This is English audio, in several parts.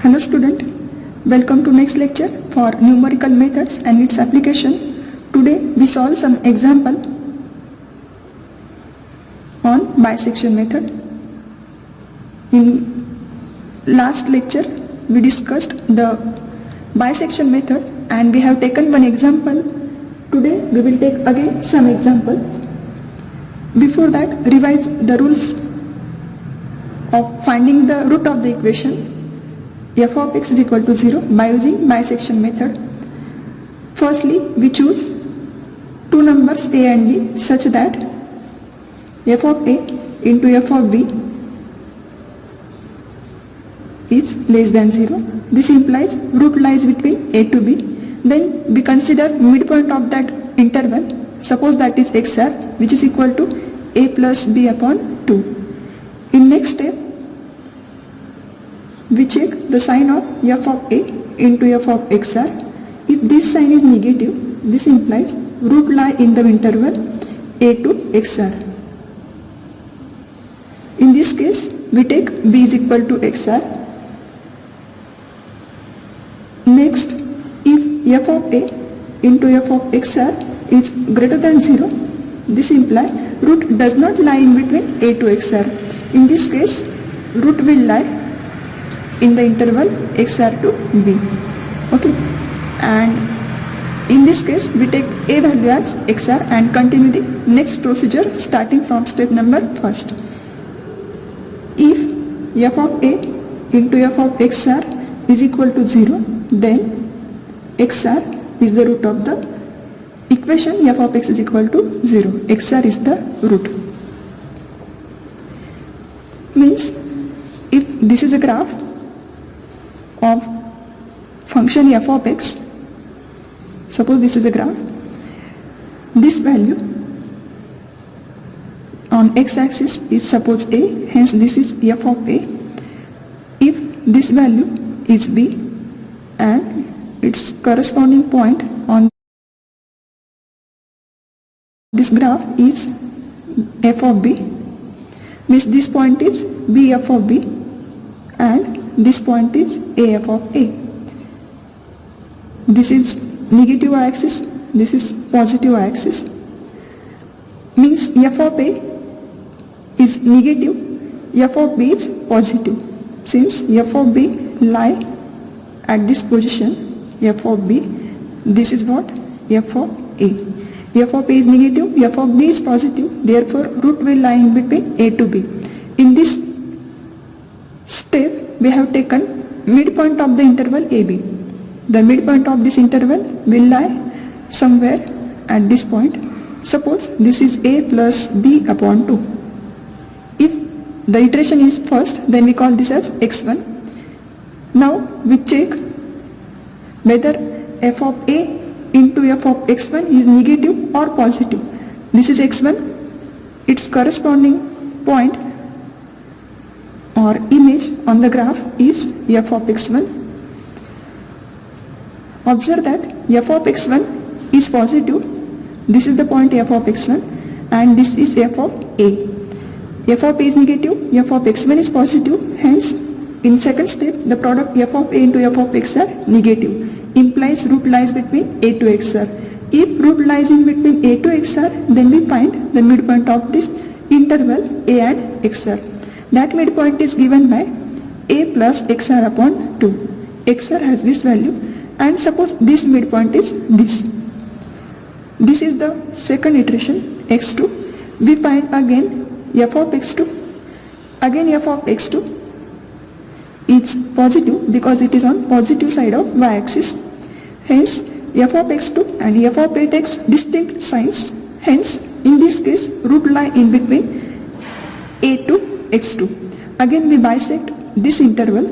Hello student, welcome to next lecture for numerical methods and its application. Today we solve some example on bisection method. In last lecture we discussed the bisection method and we have taken one example. Today we will take again some examples. Before that, revise the rules of finding the root of the equation f of x is equal to 0 by using bisection method. Firstly, we choose two numbers a and b such that f of a into f of b is less than 0. This implies root lies between a to b. Then we consider midpoint of that interval. Suppose that is xr, which is equal to a plus b upon 2. In next step, we check the sign of f of a into f of xr. If this sign is negative, this implies root lie in the interval a to xr. In this case, we take b is equal to xr. Next, if f of a into f of xr is greater than 0, this implies root does not lie in between a to xr. In this case, root will lie in the interval xr to b. Okay, and in this case we take a value as xr and continue the next procedure starting from step number first. If f of a into f of xr is equal to 0, then xr is the root of the equation f of x is equal to 0. xr is the root. Means if this is a graph of function f of x, suppose this is a graph, this value on x-axis is suppose a, hence this is f of a. If this value is b and its corresponding point on this graph is f of b, means this point is b f of b and this point is a f of a. This is negative axis, this is positive axis. Means f of a is negative, f of b is positive. Since f of b lie at this position, f of b, this is what? f of a. f of a is negative, f of b is positive, therefore root will lie in between a to b. In this step, we have taken midpoint of the interval AB. The midpoint of this interval will lie somewhere at this point. Suppose this is A plus B upon 2. If the iteration is first, then we call this as x1. Now we check whether f of A into f of x1 is negative or positive. This is x1, its corresponding point or image on the graph is f of x1. Observe that f of x1 is positive. This is the point f of x1 and this is f of a. f of a is negative, f of x1 is positive. Hence, in second step, the product f of a into f of x are negative. Implies root lies between a to xr. If root lies in between a to xr, then we find the midpoint of this interval a and xr. That midpoint is given by a plus xr upon 2. xr has this value and suppose this midpoint is this. This is the second iteration x2. We find again f of x2. Again f of x2 is positive because it is on positive side of y-axis. Hence f of x2 and f of a takes distinct signs. Hence in this case root lie in between a to x2. Again we bisect this interval,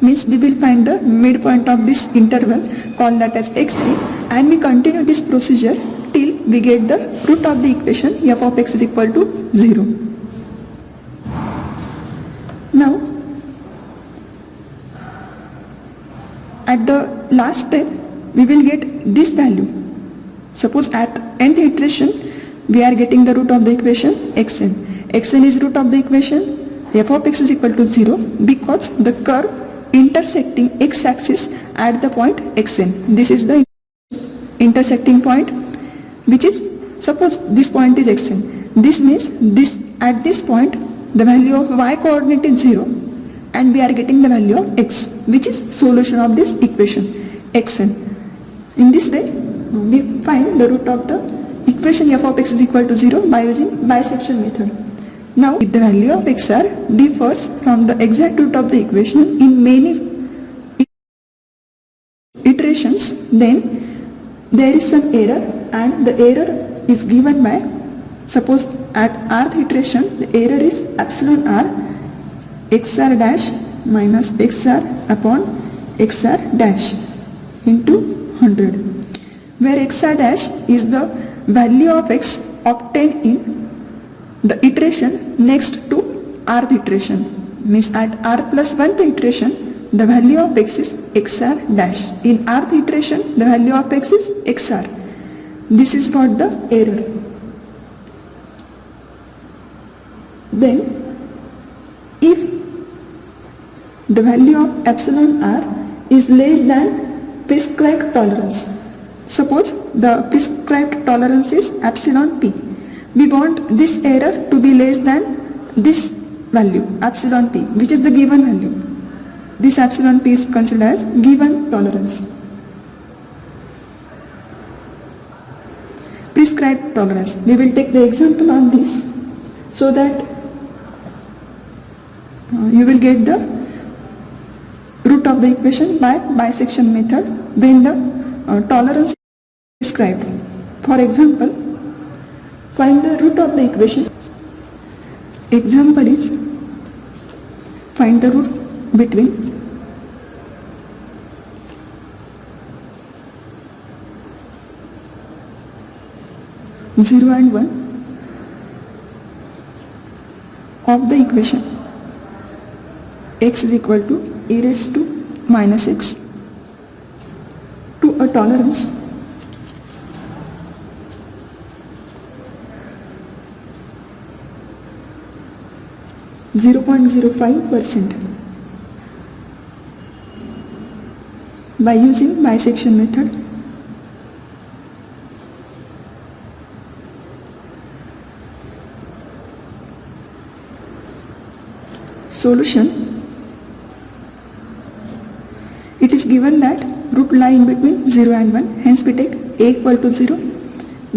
means we will find the midpoint of this interval, call that as x3, and we continue this procedure till we get the root of the equation f of x is equal to 0. Now at the last step we will get this value. Suppose at nth iteration we are getting the root of the equation xn. xn is root of the equation f of x is equal to 0 because the curve intersecting x-axis at the point xn. This is the intersecting point, which is, suppose this point is xn. This means at this point the value of y coordinate is 0 and we are getting the value of x, which is solution of this equation xn. In this way we find the root of the equation f of x is equal to 0 by using bisection method. Now if the value of xr differs from the exact root of the equation in many iterations, then there is some error, and the error is given by, suppose at rth iteration the error is epsilon r xr dash minus xr upon xr dash into 100, where xr dash is the value of x obtained in the iteration next to rth iteration. Means at r plus 1th iteration the value of x is xr dash. In rth iteration the value of x is xr. This is what the error. Then if the value of epsilon r is less than prescribed tolerance, suppose the prescribed tolerance is epsilon p, we want this error to be less than this value epsilon p, which is the given value. This epsilon p is considered as given tolerance. Prescribed tolerance, we will take the example on this so that you will get the root of the equation by bisection method when the tolerance is prescribed. For example, find the root of the equation. Example is, find the root between zero and 1 of the equation x is equal to e raised to minus x to a tolerance (0.05%) by using bisection method. Solution: it is given that root lie in between 0 and 1, hence we take a equal to 0,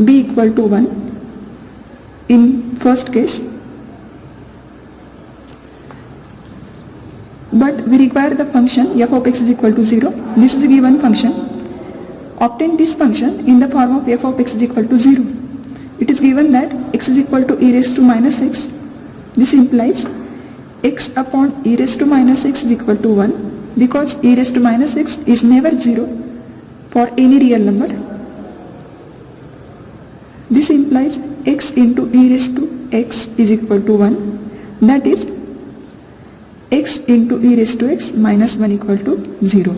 b equal to 1 in first case, but we require the function f of x is equal to 0. This is a given function. Obtain this function in the form of f of x is equal to 0. It is given that x is equal to e raised to minus x. This implies x upon e raised to minus x is equal to 1, because e raised to minus x is never 0 for any real number. This implies x into e raised to x is equal to 1, that is x into e raised to x minus 1 equal to 0.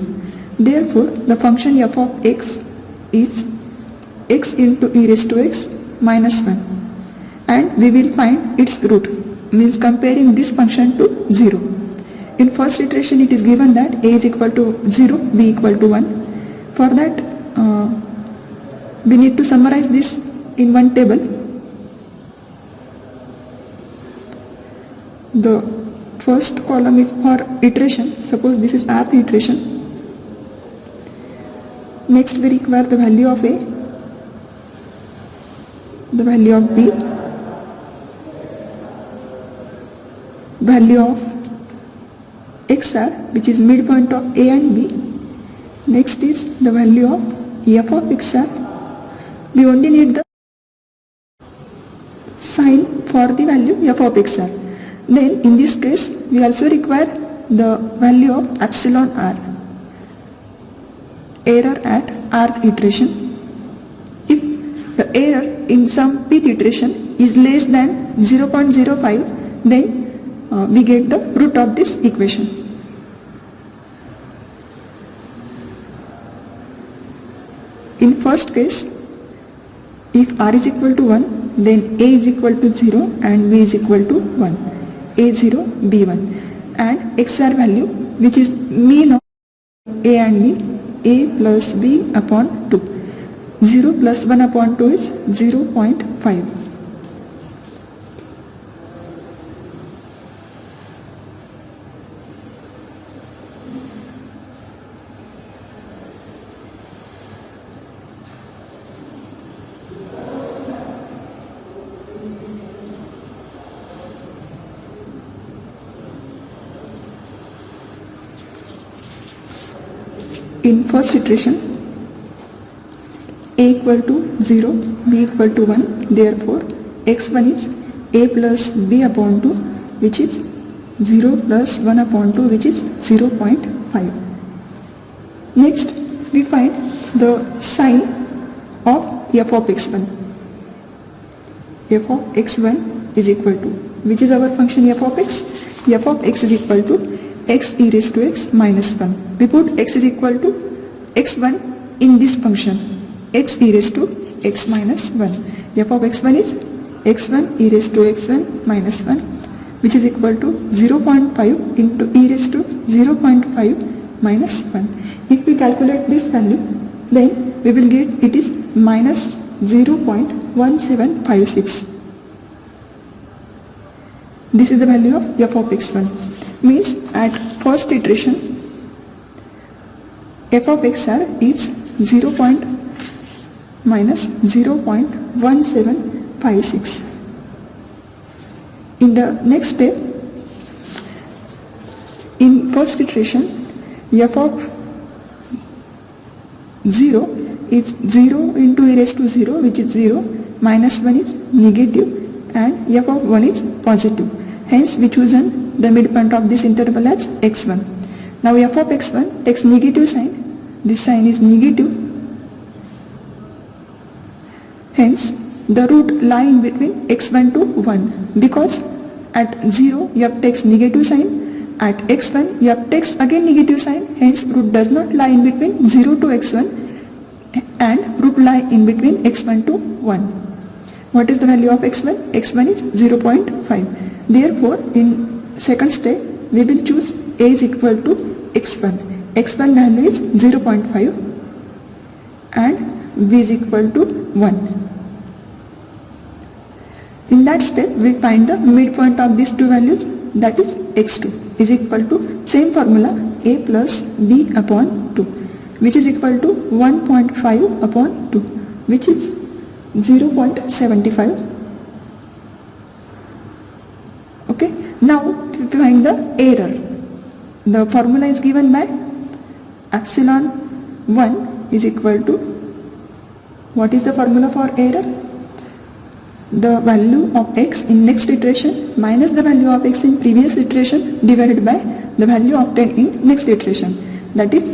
Therefore, the function f of x is x into e raised to x minus 1, and we will find its root, means comparing this function to 0. In first iteration it is given that a is equal to 0, b equal to 1. For that we need to summarize this in one table. The first column is for iteration, suppose this is rth iteration. Next we require the value of a, the value of b, value of xr, which is midpoint of a and b. Next is the value of f of xr. We only need the sign for the value f of xr. Then in this case we also require the value of epsilon r, error at rth iteration. If the error in some pth iteration is less than 0.05, then we get the root of this equation. In first case, if r is equal to 1, then a is equal to 0 and b is equal to 1, a0, b1, and xr value which is mean of A and B, A plus B upon 2. 0 plus 1 upon 2 is 0.5. In first iteration, A equal to 0, B equal to 1, therefore x1 is A plus B upon 2, which is 0 plus 1 upon 2, which is 0.5. Next, we find the sign of f of x1. F of x1 is equal to, which is our function f of x? F of x is equal to x e raised to x minus 1. We put x is equal to x1 in this function, x e raised to x minus 1. F of x1 is x1 e raised to x1 minus 1, which is equal to 0.5 into e raised to 0.5 minus 1. If we calculate this value, then we will get it is minus 0.1756. This is the value of f of x1. Means at first iteration f of xr is minus 0.1756. In the next step, in first iteration f of 0 is 0 into e raised to 0, which is 0, minus 1 is negative, and f of 1 is positive. Hence we chosen the midpoint of this interval as x1. Now f of x1 takes negative sign. This sign is negative. Hence the root lie in between x1 to 1, because at 0 f takes negative sign, at x1 f takes again negative sign. Hence root does not lie in between 0 to x1, and root lie in between x1 to 1. What is the value of x1? x1 is 0.5. Therefore in second step we will choose a is equal to x1. x1 value is 0.5 and b is equal to 1. In that step we find the midpoint of these two values, that is x2 is equal to same formula, a plus b upon 2, which is equal to 1.5 upon 2, which is 0.75. Okay, now to find the error, the formula is given by epsilon 1 is equal to, what is the formula for error? The value of x in next iteration minus the value of x in previous iteration divided by the value obtained in next iteration, that is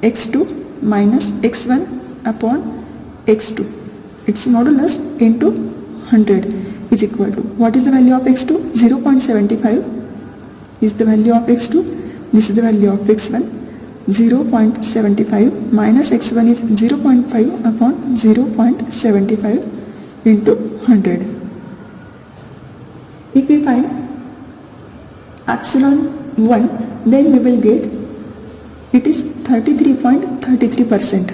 x2 minus x1 upon x2, its modulus into 100 is equal to, what is the value of x2? 0.75 is the value of x2. This is the value of x1. 0.75 minus x1 is 0.5 upon 0.75 into 100. If we find epsilon 1, then we will get it is 33.33%.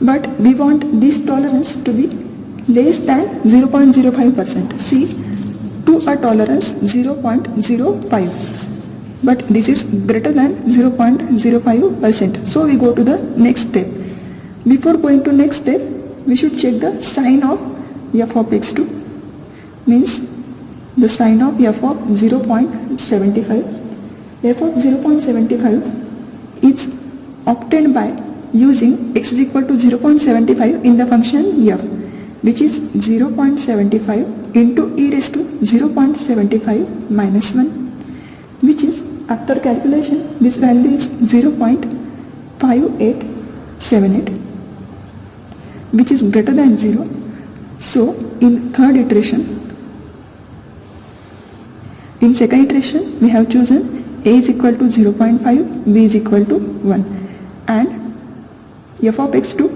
But we want this tolerance to be less than 0.05%. See, to a tolerance 0.05, but this is greater than 0.05%. So we go to the next step. Before going to next step, we should check the sign of f of x2, means the sign of f of 0.75. f of 0.75 is obtained by using x is equal to 0.75 in the function f, which is 0.75 into e raised to 0.75 minus 1, which is, after calculation, this value is 0.5878, which is greater than 0. So in third iteration, in second iteration we have chosen a is equal to 0.5, b is equal to 1, and f of x2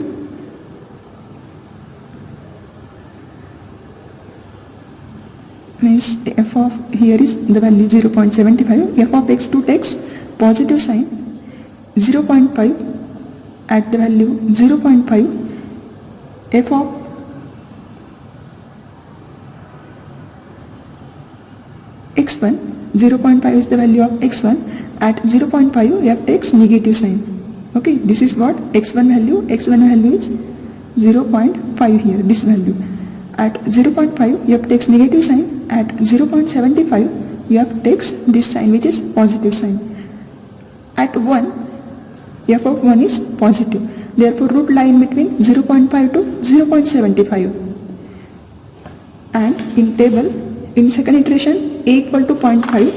means f of here is the value 0.75. F of x2 takes positive sign 0.5 at the value 0.5. F of x1, 0.5 is the value of x1. At 0.5 f takes negative sign. Okay, this is what x1 value is 0.5 here, this value. At 0.5 f takes negative sign. At 0.75 f takes this sign, which is positive sign. At 1 f of 1 is positive, therefore root lie in between 0.5 to 0.75. And in table, in second iteration, a equal to 0.5,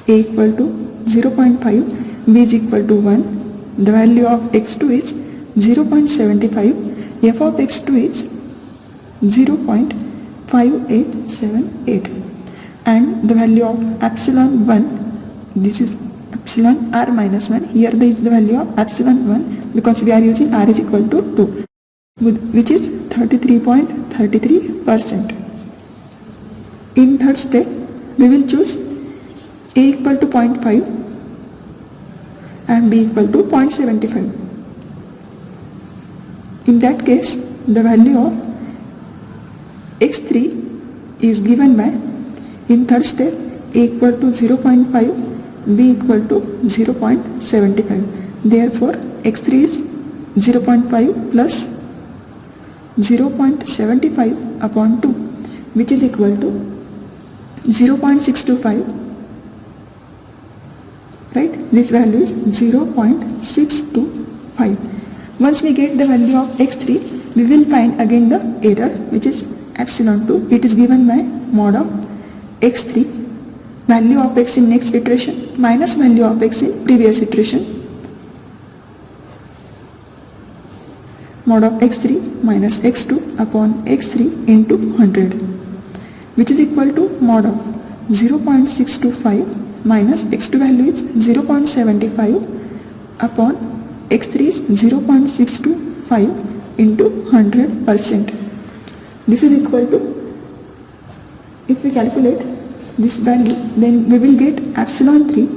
a equal to 0.5, b is equal to 1. The value of x2 is 0.75, f of x2 is 0.5878, and the value of epsilon 1, this is epsilon r minus 1, here there is the value of epsilon 1 because we are using r is equal to 2, which is 33.33%. In third step, we will choose a equal to 0.5 and b equal to 0.75. In that case, the value of x3 is given by, in third step, a equal to 0.5, b equal to 0.75. Therefore, x3 is 0.5 plus 0.75 upon 2, which is equal to 0.625, right? This value is 0.625. Once we get the value of x3, we will find again the error, which is epsilon 2. It is given by mod of x3, value of x in next iteration minus value of x in previous iteration, mod of x3 minus x2 upon x3 into 100, which is equal to mod of 0.625 minus x2 value is 0.75 upon x3 is 0.625 into 100%. This is equal to, if we calculate this value, then we will get epsilon 3.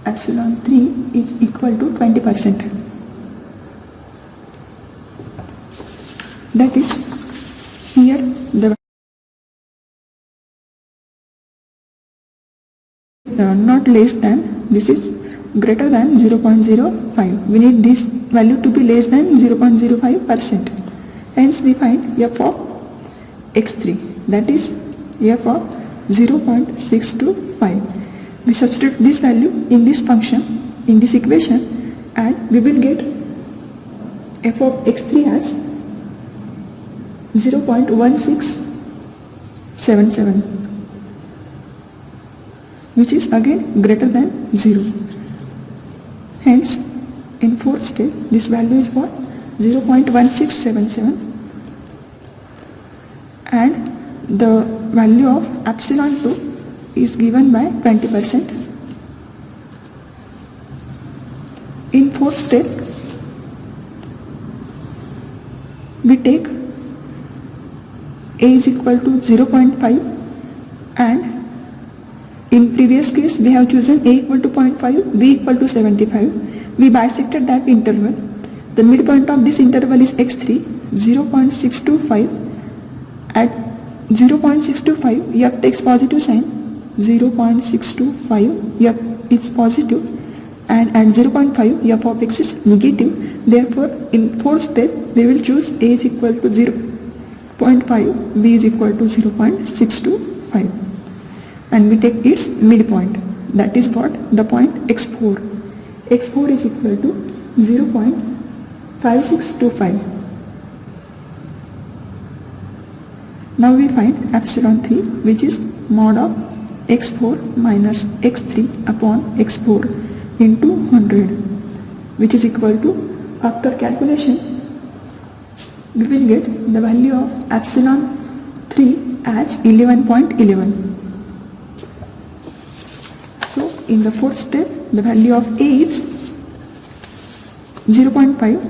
Epsilon 3 is equal to 20%. That is, here the not less than, this is greater than 0.05. We need this value to be less than 0.05%. Hence we find f of x3, that is f of 0.625. We substitute this value in this function, in this equation, and we will get f of x3 as 0.1677, which is again greater than 0. Hence, in fourth step, this value is what? 0.1677, and the value of epsilon 2 is given by 20%. In fourth step, we take a is equal to 0.5, and in previous case we have chosen a equal to 0.5, b equal to 75. We bisected that interval. The midpoint of this interval is x3, 0.625. At 0.625, f takes positive sign, 0.625, f is positive, and at 0.5, f of x is negative. Therefore, in fourth step, we will choose a is equal to 0.5, b is equal to 0.625, and we take its midpoint. That is what? The point x4. x4 is equal to 0.5625. Now we find epsilon 3, which is mod of x4 minus x3 upon x4 into 100, which is equal to, after calculation, we will get the value of epsilon 3 as 11.11. So in the fourth step, the value of a is 0.5,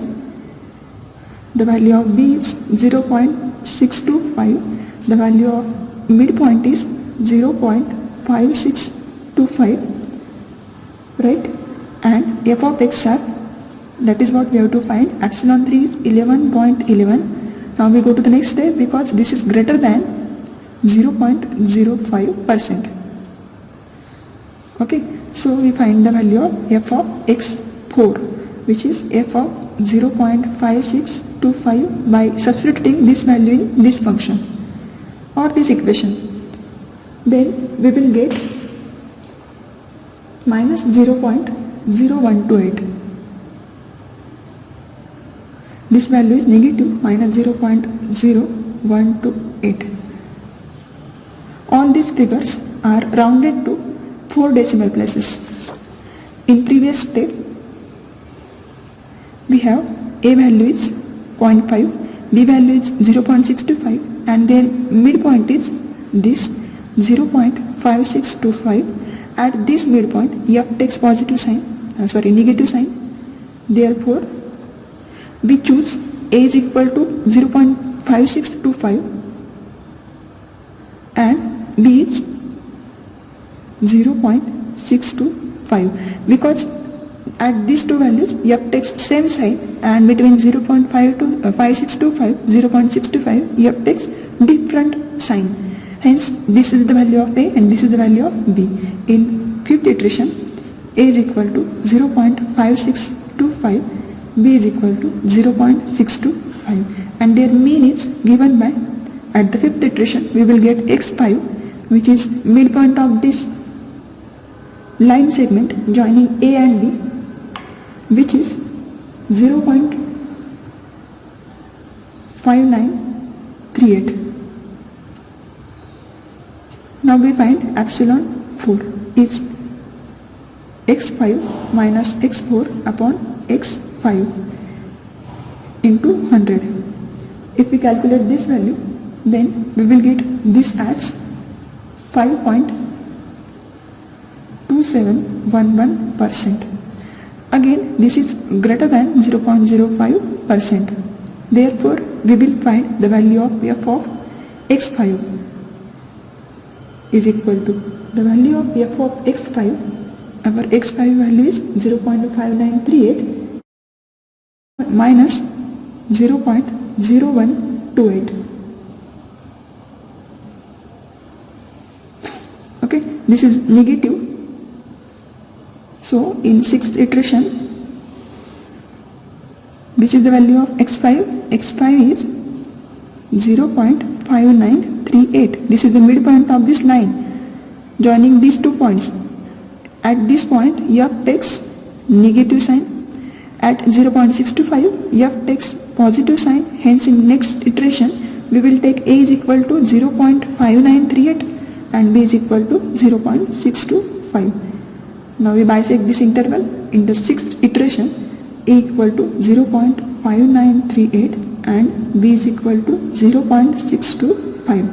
the value of B is 0.625, the value of midpoint is 0.5625, right? And f of x are, that is what we have to find. Epsilon 3 is 11.11. Now we go to the next step because this is greater than 0.05%. Okay, so we find the value of f of x4, which is f of 0.5625 by substituting this value in this function or this equation. Then we will get minus 0.0128. This value is negative minus 0.0128. All these figures are rounded to 4 decimal places. In previous step, we have A value is 0.5, B value is 0.625, and then midpoint is this 0.5625. At this midpoint, f takes negative sign. Therefore, we choose A is equal to 0.5625 and B is 0.625, because at these two values f takes same sign, and between 0.5 to 5625, 0.625, f takes different sign. Hence, this is the value of A and this is the value of B. In fifth iteration, A is equal to 0.5625, B is equal to 0.625, and their mean is given by, at the fifth iteration, we will get x5, which is midpoint of this line segment joining A and B, which is 0.5938. Now we find epsilon 4 is x5 minus x4 upon x5 into 100. If we calculate this value, then we will get this as 5.2711%. Again, this is greater than 0.05%. Therefore, we will find the value of f of x5 is equal to the value of f of x5. Our x5 value is 0.5938 minus 0.0128. Okay, this is negative. So in sixth iteration, which is the value of x5? x5 is 0.5938. This is the midpoint of this line joining these 2 points. At this point, f takes negative sign. At 0.625, f takes positive sign. Hence, in next iteration, we will take A is equal to 0.5938 and B is equal to 0.625. Now we bisect this interval. In the sixth iteration, A equal to 0.5938 and B is equal to 0.625.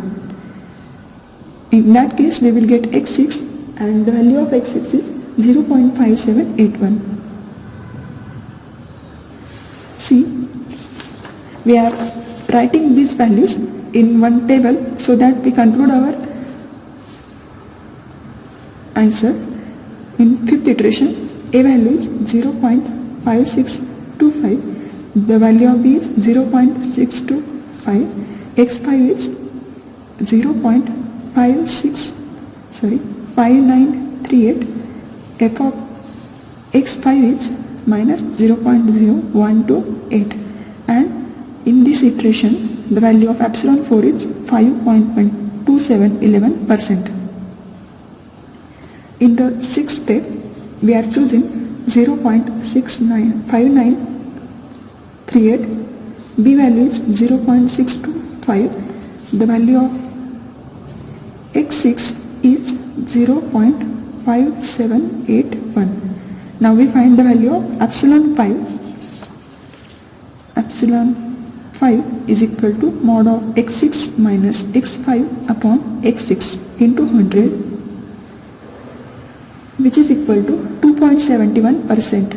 In that case, we will get x6 and the value of x6 is 0.5781. See, we are writing these values in one table so that we conclude our answer. In fifth iteration, A value is 0.5625, the value of B is 0.625, x5 is 0.5938, f of x5 is minus 0.0128, and in this iteration, the value of epsilon 4 is 5.2711%. In the sixth step, we are choosing 0.5938, B value is 0.625, the value of x6 is 0.5781. Now we find the value of epsilon 5. Epsilon 5 is equal to mod of x6 minus x5 upon x6 into 100, which is equal to 2.71%.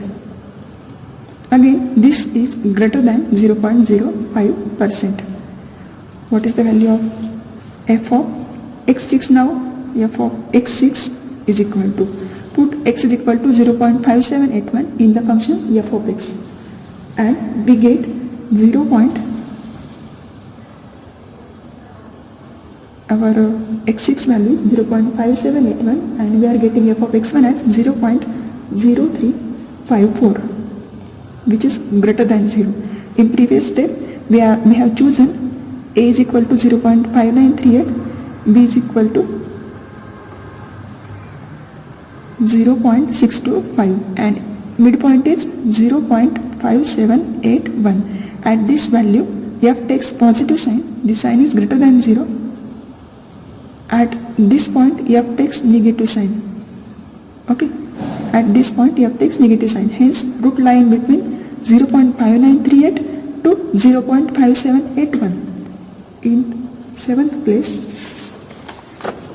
Again, this is greater than 0.05%. What is the value of f of x6 now? F of x6 is equal to, put x is equal to 0.5781 in the function f of x, and we get x6 value is 0.5781 and we are getting f of x1 as 0.0354, which is greater than 0. In previous step, we have chosen a is equal to 0.5938, b is equal to 0.625 and midpoint is 0.5781. At this value, f takes positive sign, the sign is greater than 0. At this point, f takes negative sign. Okay, at this point f takes negative sign, hence root lie in between 0.5938 to 0.5781. In 7th place,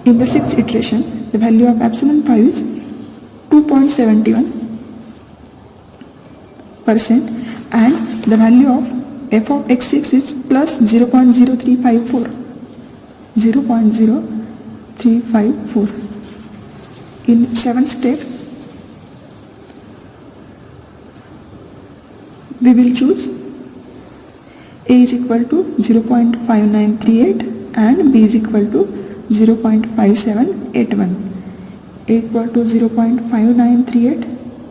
in the 6th iteration, the value of epsilon 5 is 2.71% and the value of f of x6 is plus 0.0354. In 7th step, we will choose a is equal to 0.5938 and b is equal to 0.5781. A equal to 0.5938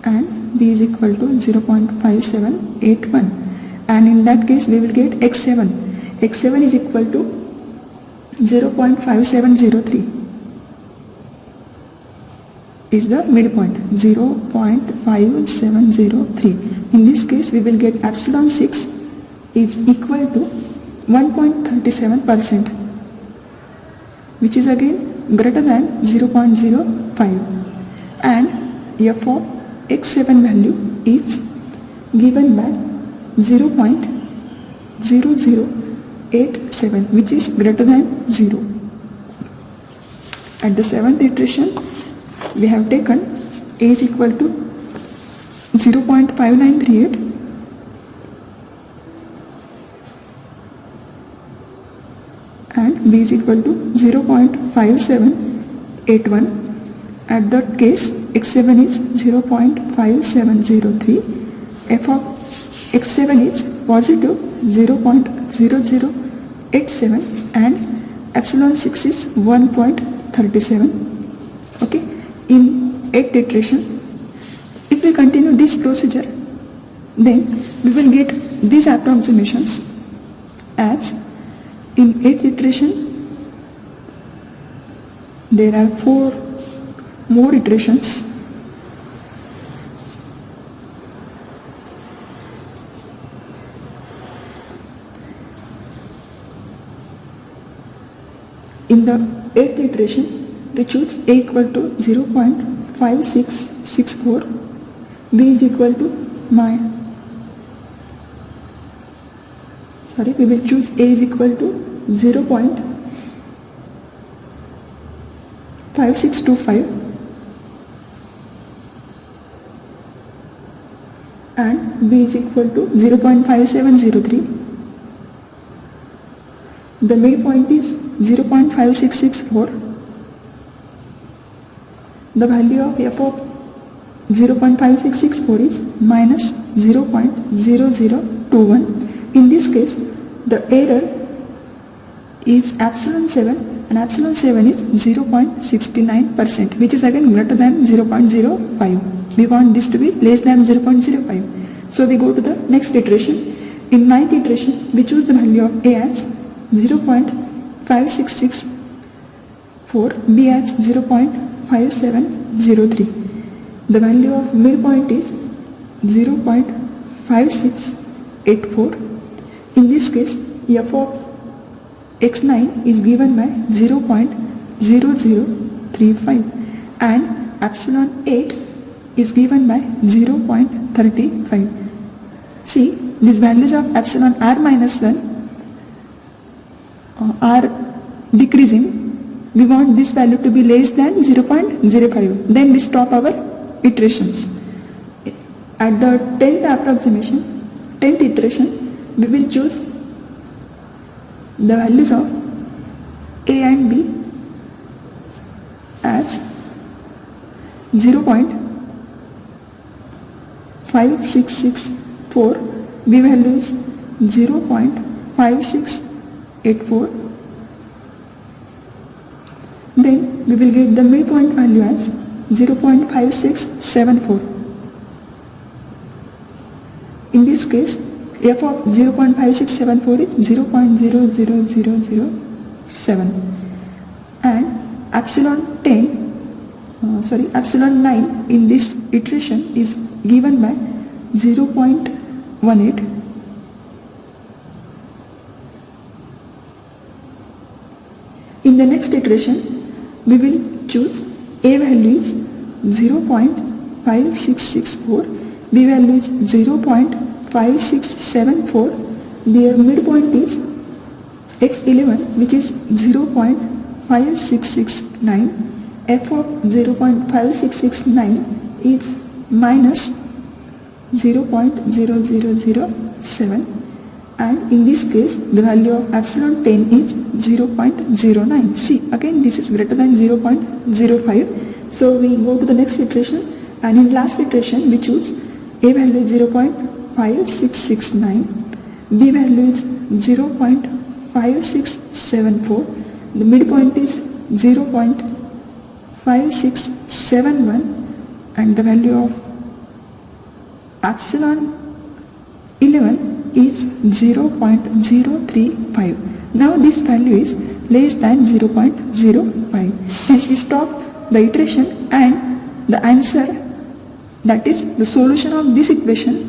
and b is equal to 0.5781, and in that case we will get x7. x7 is equal to 0.5703 is the midpoint, 0.5703. In this case we will get epsilon 6 is equal to 1.37%, which is again greater than 0.05, and f of x7 value is given by 0.0087, which is greater than 0. At the 7th iteration, we have taken a is equal to 0.5938 and b is equal to 0.5781. At that case, x7 is 0.5703, f of x7 is positive 0.0087 and epsilon 6 is 1.37. Okay, in 8th iteration, if we continue this procedure, then we will get these approximations as in 8th iteration. There are 4 more iterations. In the 8th iteration, we choose a equal to 0.5664, b is equal to we will choose a is equal to 0.5625 and b is equal to 0.5703. The midpoint is 0.5664. The value of f of 0.5664 is minus 0.0021. In this case, the error is epsilon 7 and epsilon 7 is 0.69%, which is again greater than 0.05. We want this to be less than 0.05. So we go to the next iteration. In 9th iteration, we choose the value of a as 0.5664, b as 0.5703. The value of midpoint is 0.5684. In this case, f of x9 is given by 0.0035 and epsilon 8 is given by 0.35. See, these values of epsilon r minus 1 are decreasing. We want this value to be less than 0.05. Then we stop our iterations. at the 10th approximation, 10th iteration, we will choose the values of A and B as 0.5664, B value is 0.5684. Then we will get the midpoint value as 0.5674. In this case, f of 0.5674 is 0.00007 and epsilon 9 in this iteration is given by 0.18. In the next iteration, we will choose A value is 0.5664, B value is 0.5674, their midpoint is x11 which is 0.5669, f of 0.5669 is minus 0.0007 and in this case the value of epsilon 10 is 0.09. See, again this is greater than 0.05. So we go to the next iteration and in last iteration we choose A value is 0.5669, B value is 0.5674, the midpoint is 0.5671 and the value of epsilon 11 is 0.035. Now this value is less than 0.05. Hence we stop the iteration and the answer, that is the solution of this equation,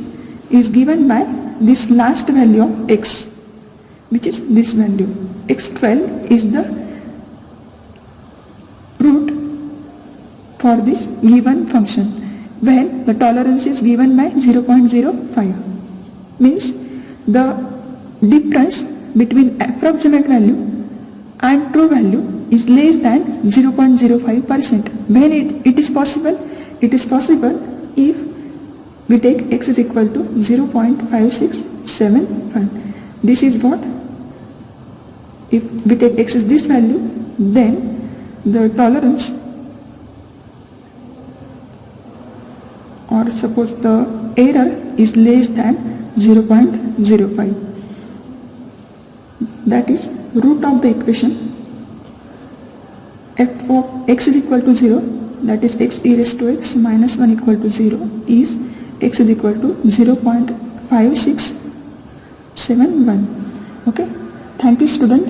is given by this last value of x, which is this value. x12 is the root for this given function when the tolerance is given by 0.05. Means the difference between approximate value and true value is less than 0.05%. When it is possible? It is possible if we take x is equal to 0.5671. This is what? If we take x is this value, then the tolerance, or suppose the error is less than 0.05. That is root of the equation f of x is equal to 0, that is x e raised to x minus 1 equal to 0 is x is equal to 0.5671. Okay, thank you student.